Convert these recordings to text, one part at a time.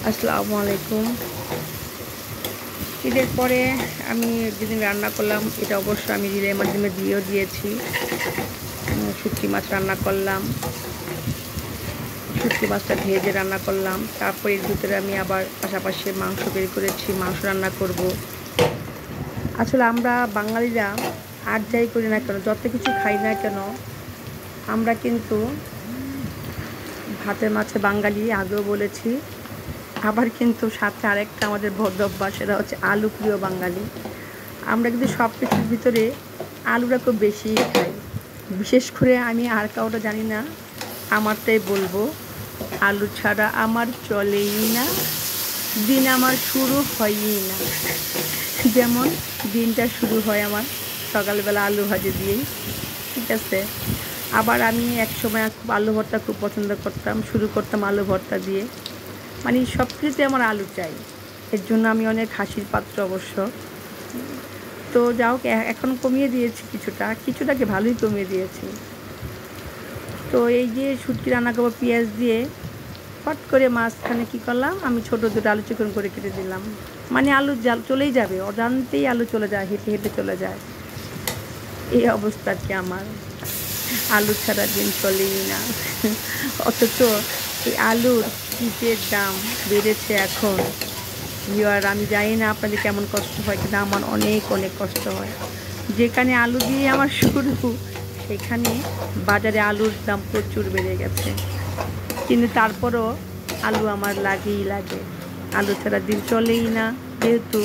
আসসালামু আলাইকুম। ঈদের পরে আমি যেদিন রান্না করলাম, এটা অবশ্য আমি রিলের মাধ্যমে দিয়েও দিয়েছি। শুটকি মাছ রান্না করলাম, শুটকি মাছটা ভেজে রান্না করলাম। তারপর এর ভিতরে আমি আবার পাশাপাশি মাংস বের করেছি, মাংস রান্না করব। আসলে আমরা বাঙালিরা আর যাই করি না কেন, যত কিছু খাই না কেন, আমরা কিন্তু ভাতের মাছে বাঙালি, আগেও বলেছি। আবার কিন্তু সাথে আরেকটা আমাদের বদ অভ্যাস, সেটা হচ্ছে আলু প্রিয় বাঙালি। আমরা কিন্তু সব কিছুর ভিতরে আলুটা খুব বেশি খাই। বিশেষ করে আমি আর কাউটা জানি না, আমারটাই বলবো, আলু ছাড়া আমার চলেই না, দিন আমার শুরু হয়ই না। যেমন দিনটা শুরু হয় আমার সকালবেলা আলু ভাজি দিয়েই, ঠিক আছে। আবার আমি একসময় খুব আলু ভর্তা খুব পছন্দ করতাম, শুরু করতাম আলু ভর্তা দিয়ে। মানে সব কিছুতে আমার আলু চাই, এর জন্য আমি অনেক হাসির পাত্র অবশ্য। তো যাই হোক, এখন কমিয়ে দিয়েছি কিছুটাকে ভালোই কমিয়ে দিয়েছি। তো এই যে শুটকি রান্না করবো পেঁয়াজ দিয়ে, ফট করে মাঝখানে কী করলাম, আমি ছোটো দুটো আলু চিকন করে কেটে দিলাম। মানে আলু চলেই যাবে, অজান্তেই আলু চলে যায়, হেঁটে হেঁটে চলে যায়। এই অবস্থা কি আমার, আলু ছাড়া দিন চলেই না। অথচ এই আলুর কীটের দাম বেড়েছে এখন। আর আমি জানি না আপনাদের কেমন কষ্ট হয়, কিন্তু আমার অনেক অনেক কষ্ট হয়। যেখানে আলু দিয়ে আমার শুরু, সেখানে বাজারে আলুর দাম প্রচুর বেড়ে গেছে। কিন্তু তারপরও আলু আমার লাগেই লাগে, আলু ছাড়া দিন চলেই না। যেহেতু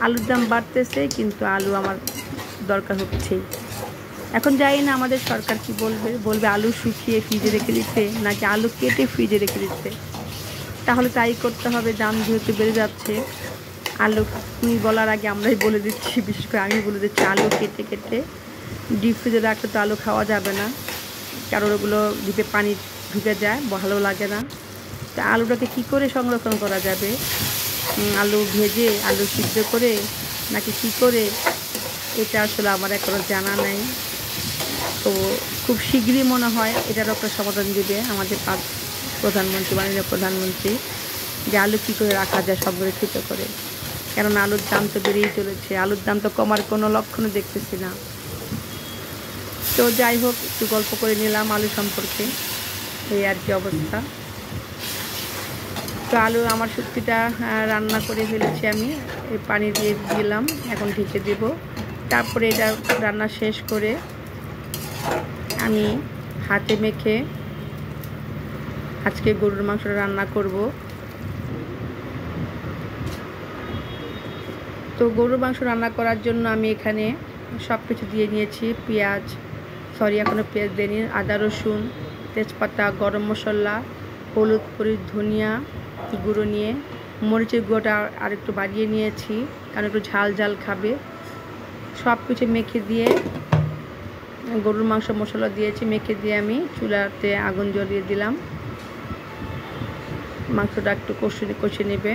আলুর দাম বাড়তেছে, কিন্তু আলু আমার দরকার হচ্ছেই। এখন জানি না আমাদের সরকার কি বলবে আলু শুকিয়ে ফ্রিজে রেখে দিতে, নাকি আলু কেটে ফ্রিজে রেখে দিতে। তাহলে তাই করতে হবে, দাম যেহেতু বেড়ে যাচ্ছে। আলু বলার আগে আমরাই বলে দিচ্ছি, বিশেষ করে আমি বলে দিচ্ছি, আলু কেটে কেটে ডিপ ফ্রিজে রাখলে তো আলু খাওয়া যাবে না, কারণ ওগুলো ডিপে পানি ঢুকে যায়, ভালো লাগে না। তা আলুটাকে কী করে সংরক্ষণ করা যাবে, আলু ভেজে, আলু সিদ্ধ করে, নাকি কী করে, এটা আসলে আমার এখনও জানা নেই। তো খুব শীঘ্রই মনে হয় এটারও একটা সমাধান দেবে আমাদের প্রধানমন্ত্রী, মাননীয় প্রধানমন্ত্রী, যে আলু কী করে রাখা যায় সংরক্ষিত করে। কেননা আলুর দাম তো বেড়েই চলেছে, আলুর দাম তো কমার কোনো লক্ষণও দেখতেছি না। তো যাই হোক, একটু গল্প করে নিলাম আলু সম্পর্কে, এই আর কি অবস্থা। তো আলু আমার শুটকিটা রান্না করে ফেলেছি আমি, এই পানি দিয়ে দিলাম, এখন ঢেকে দেব। তারপরে এটা রান্না শেষ করে আমি হাতে মেখে আজকে গরুর মাংসটা রান্না করব। তো গরুর মাংস রান্না করার জন্য আমি এখানে সব কিছু দিয়ে নিয়েছি। এখনও পেঁয়াজ দিইনি, আদা রসুন, তেজপাতা, গরম মশলা, হলুদ, মরিচ, ধনিয়া গুঁড়ো নিয়ে, মরিচের গুঁড়োটা আর একটু বাড়িয়ে নিয়েছি, কারণ একটু ঝাল ঝাল খাবে। সব কিছু মেখে দিয়ে গরুর মাংস মশলা দিয়েছি, মেখে দিয়ে আমি চুলাতে আগুন জ্বলিয়ে দিলাম। মাংসটা একটু কষে নেবে।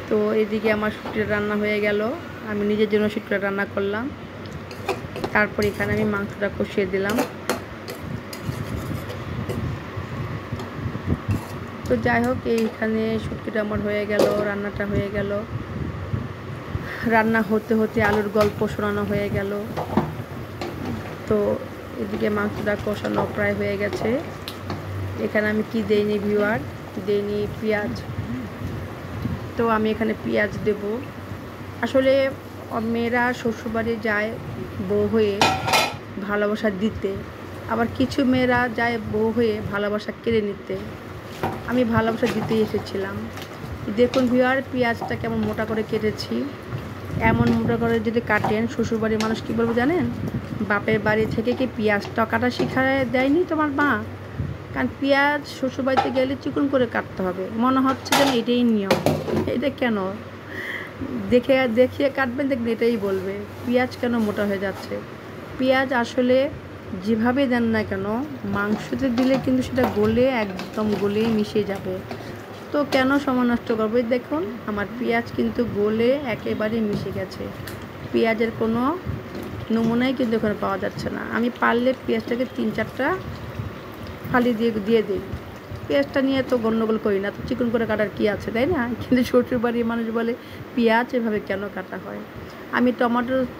তো এদিকে আমার শুটকিটা রান্না হয়ে গেল, আমি নিজের জন্য শুটকিটা রান্না করলাম। তারপর এখানে আমি মাংসটা কষিয়ে দিলাম। তো যাই হোক, এইখানে শুটকিটা আমার হয়ে গেল, রান্নাটা হয়ে গেল। রান্না হতে হতে আলুর গল্প শোনানো হয়ে গেল। তো এদিকে মাংসটা কষানো প্রায় হয়ে গেছে। এখানে আমি কি দেইনি ভিউয়ার, দেইনি পেঁয়াজ। তো আমি এখানে পেঁয়াজ দেব। আসলে মেয়েরা শ্বশুরবাড়ি যায় বউ হয়ে ভালোবাসা দিতে, আবার কিছু মেয়েরা যায় বউ হয়ে ভালোবাসা কেড়ে নিতে। আমি ভালোবাসা দিতেই এসেছিলাম। দেখুন ভিউয়ার, পেঁয়াজটা কেমন মোটা করে কেটেছি। এমন মোটা করে যদি কাটেন, শ্বশুরবাড়ির মানুষ কী বলবো জানেন, বাপের বাড়ি থেকে কি পেঁয়াজটা কাটা শিখায় দেয়নি তোমার মা? কারণ পেঁয়াজ শ্বশুরবাড়িতে গেলে চিকন করে কাটতে হবে, মনে হচ্ছে যেন এটাই নিয়ম। এটা কেন, দেখিয়ে কাটবেন, দেখবেন এটাই বলবে পেঁয়াজ কেন মোটা হয়ে যাচ্ছে। পেঁয়াজ আসলে যেভাবে দেন না কেন, মাংসতে দিলে কিন্তু সেটা গলে একদম গলেই মিশে যাবে। তো কেন সময় নষ্ট করবো? দেখুন আমার পেঁয়াজ কিন্তু গলে একেবারে মিশে গেছে, পেঁয়াজের কোনো নমুনাই কিন্তু এখানে পাওয়া যাচ্ছে না। আমি পারলে পেঁয়াজটাকে 3-4টা ফালি দিয়ে দিই। পেঁয়াজটা নিয়ে তো গণ্ডগোল করি না, তো চিকন করে কাটার কী আছে, তাই না? কিন্তু শ্বশুর বাড়ির মানুষ বলে পেঁয়াজ এভাবে কেন কাটা হয়। আমি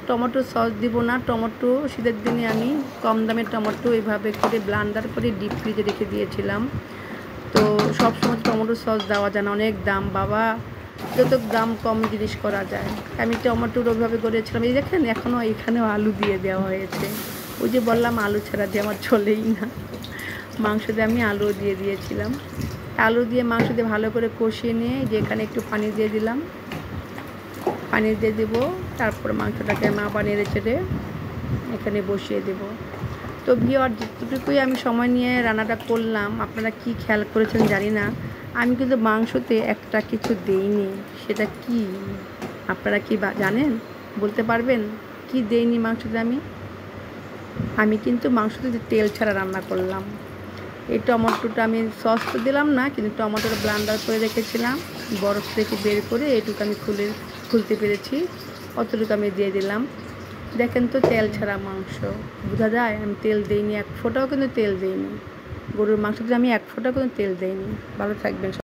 টমেটো সস দিব না। টমেটো শীতের দিনে আমি কম দামের টমেটো এভাবে করে ব্লান্ডার করে ডিপ ফ্রিজে রেখে দিয়েছিলাম। তো সবসময় টমেটো সস দেওয়া যায় না, অনেক দাম বাবা, যত দাম কম জিনিস করা যায়। আমি টমেটোর ওইভাবে করেছিলাম। এই দেখেন এখনও এখানেও আলু দিয়ে দেওয়া হয়েছে। ওই যে বললাম আলু ছাড়া দিয়ে আমার চলেই না। মাংস দিয়ে আমি আলু দিয়ে দিয়েছিলাম। আলু দিয়ে মাংস দিয়ে ভালো করে কষিয়ে নিয়ে যে এখানে একটু পানি দিয়ে দিলাম, পানি দিয়ে দেবো। তারপর মাংসটাকে আবার নেড়ে চেড়ে এখানে বসিয়ে দেব। তো ভিউয়ার যেটুকুই আমি সময় নিয়ে রান্নাটা করলাম, আপনারা কি খেয়াল করেছেন জানি না, আমি কিন্তু মাংসতে একটা কিছু দেইনি। সেটা কি আপনারা কি জানেন? বলতে পারবেন কি দেইনি মাংসতে? আমি কিন্তু মাংসতে তেল ছাড়া রান্না করলাম। এই টমেটোটা আমি সস তো দিলাম না, কিন্তু টমেটোটা ব্লান্ডার করে রেখেছিলাম, বরফ থেকে বের করে এইটুকু আমি খুলতে পেরেছি, অতটুকু আমি দিয়ে দিলাম। দেখেন তো তেল ছাড়া মাংস, বোঝা যায় আমি তেল দিইনি, এক ফোঁটাও কিন্তু তেল দিইনি। গরুর মাংসতে আমি এক ফোঁটাও কিন্তু তেল দিইনি। ভালো থাকবেন।